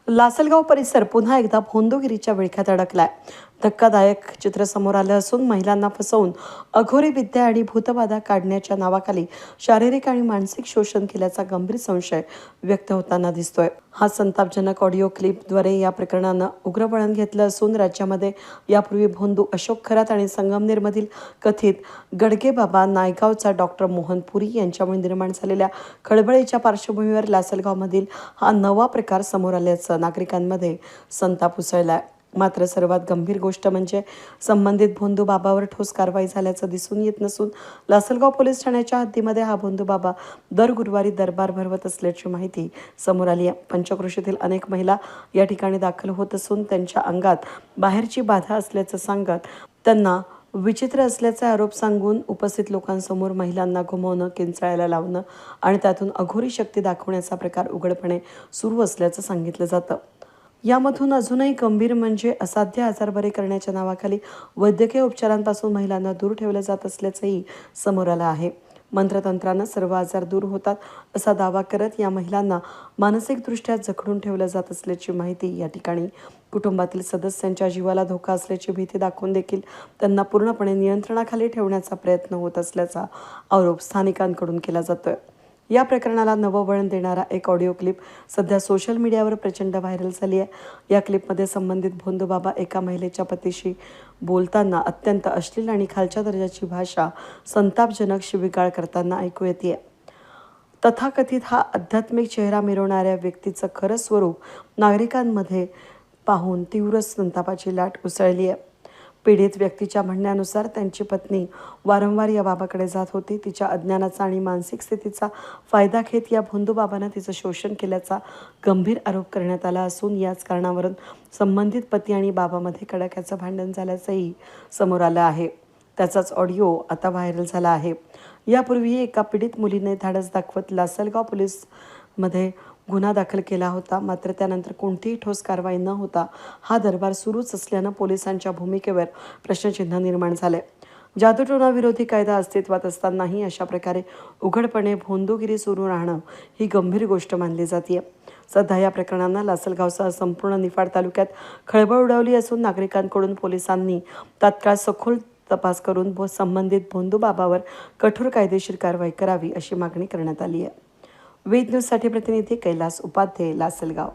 लासलगाव परिसर पुन्हा एकदा भोंदूगिरीच्या विळख्यात अडकलाय. धक्कादायक चित्र समोर आलं असून महिलांना फसवून अघोरी विद्या आणि भूतबाधा काढण्याच्या नावाखाली शारीरिक आणि मानसिक शोषण केल्याचा गंभीर संशय व्यक्त होताना दिसतोय. हा संतापजनक ऑडिओ क्लिपद्वारे या प्रकरणानं उग्र वळण घेतलं असून राज्यामध्ये यापूर्वी भोंदू, अशोक खरात आणि संगमनेरमधील कथित गडगेबाबा नायगावचा डॉक्टर मोहन पुरी यांच्यामुळे निर्माण झालेल्या खळबळीच्या पार्श्वभूमीवर लासलगावमधील हा नवा प्रकार समोर आल्याचं नागरिकांमध्ये संताप उसळलाय. मात्र सर्वात गंभीर गोष्ट म्हणजे संबंधित भोंदू बाबावर ठोस कारवाई झाल्याचं दिसून येत नसून लासलगाव पोलीस ठाण्याच्या हद्दीमध्ये हा भोंदू बाबा दर गुरुवारी दरबार भरवत असल्याची माहिती समोर आली आहे. पंचक्रोशीतील अनेक महिला या ठिकाणी दाखल होत असून त्यांच्या अंगात बाहेरची बाधा असल्याचं सांगत त्यांना विचित्र असल्याचा आरोप सांगून उपस्थित लोकांसमोर महिलांना घुमवणं, किंचाळायला लावणं आणि त्यातून अघोरी शक्ती दाखवण्याचा प्रकार उघडपणे सुरू असल्याचं सांगितलं जातं. यामधून अजूनही गंभीर म्हणजे असाध्य आजार बरे करण्याच्या नावाखाली वैद्यकीय उपचारांपासून महिलांना दूर ठेवलं जात असल्याचंही समोर आलं आहे. मंत्रतंत्रानं सर्व आजार दूर होतात असा दावा करत या महिलांना मानसिकदृष्ट्या जखडून ठेवलं जात असल्याची माहिती या ठिकाणी कुटुंबातील सदस्यांच्या जीवाला धोका असल्याची भीती दाखवून देखील त्यांना पूर्णपणे नियंत्रणाखाली ठेवण्याचा प्रयत्न होत असल्याचा आरोप स्थानिकांकडून केला जातोय. या प्रकरणाला नवं वळण देणारा एक ऑडिओ क्लिप सध्या सोशल मीडियावर प्रचंड व्हायरल झाली आहे. या क्लिपमध्ये संबंधित भोंदू बाबा एका महिलेच्या पतीशी बोलताना अत्यंत अश्लील आणि खालच्या दर्जाची भाषा, संतापजनक शिवीगाळ करताना ऐकू येते. तथाकथित हा आध्यात्मिक चेहरा मिरवणाऱ्या व्यक्तीचं खरं स्वरूप नागरिकांमध्ये पाहून तीव्र संतापाची लाट उसळली आहे. पीडित व्यक्तीच्या म्हणण्यानुसार त्यांची पत्नी वारंवार या बाबाकडे जात होती. तिच्या अज्ञानाचा आणि मानसिक स्थितीचा फायदा घेत या भोंदू बाबांना तिचं शोषण केल्याचा गंभीर आरोप करण्यात आला असून याच कारणावरून संबंधित पती आणि बाबामध्ये कडाक्याचं भांडण झाल्याचंही समोर आलं आहे. त्याचाच ऑडिओ आता व्हायरल झाला आहे. यापूर्वी एका पीडित मुलीने धाडस दाखवत लासलगाव पोलीसमध्ये गुन्हा दाखल केला होता. मात्र त्यानंतर कोणतीही ठोस कारवाई न होता हा दरबार सुरूच असल्यानं पोलिसांच्या भूमिकेवर प्रश्नचिन्ह निर्माण झाले. जादूटोणा विरोधी कायदा अस्तित्वात असतानाही अशा प्रकारे उघडपणे भोंदूगिरी सुरू राहणं ही गंभीर गोष्ट मानली जाते. सध्या या प्रकरणानं लासलगावसह संपूर्ण निफाड तालुक्यात खळबळ उडवली असून नागरिकांकडून पोलिसांनी तात्काळ सखोल तपास करून संबंधित भोंदू बाबावर कठोर कायदेशीर कारवाई करावी अशी मागणी करण्यात आली आहे. वेद न्यूजसाठी प्रतिनिधी कैलास उपाध्ये, लासलगाव.